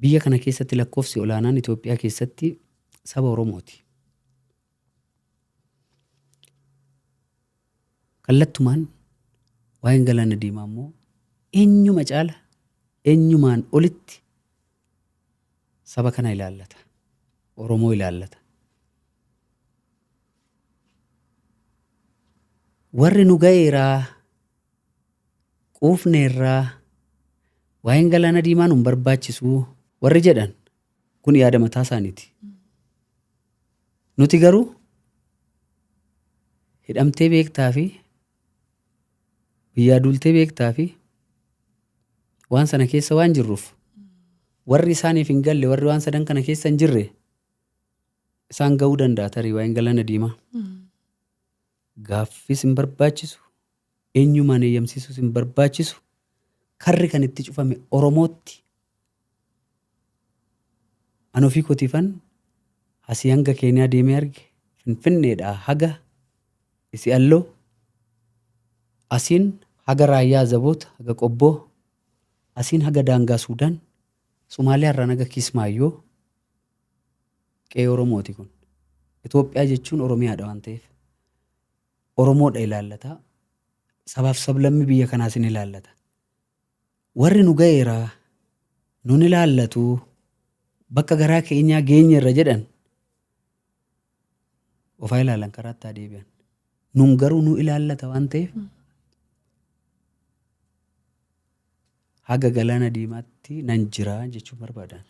biyya kana keessatti lakkoofsi olaanaan Itoophiyaa keessatti saba Oromooti. Kallattumaan waa'een Galaana Diimaa immoo eenyuma caala eenyumaan olitti saba kana ilaallata. Oromoo ilaallata. Warri nu ga'eeraa quufneerraa waa'een Galaana Diimaa nu barbaachisu warri jedhan kun yaada mataa isaaniiti. Nuti garuu hidhamtee beektaa fi biyyaa duultee beektaa fi waan sana keessa waan jirruuf warri isaaniif hin galle warri waan sadan kana keessa hin jirre isaan ga'uu danda'a tarii waa'een Galaana Diimaa. Gaaffis hin barbaachisu, eenyumaan eeyyamsiisus hin barbaachisu, karri kan itti cufame Oromootti. An ofii kootiifan asii hanga Keeniyaa deemee arge Finfinneedhaa haga Isi'alloo, asiin haga Raayyaa Azaboota, haga Qobboo, asiin haga daangaa Suudaan, Somaaliyaa irraan haga Kismaayyoo qe'ee Oromooti kun. Itoophiyaa jechuun Oromiyaadha waan ta'eef. Oromoodha ilaallata. Sabaaf sablammii biyya kanaas ni ilaallata. Warri nu ga'eeraa nun ilaallatu bakka garaa keenyaa geenye irra jedhan ofaa ilaalan karaatti adeebi'an. Nun garuu nu ilaallata waan ta'eef haga Galaana Diimaatti nan jira jechuun barbaadan.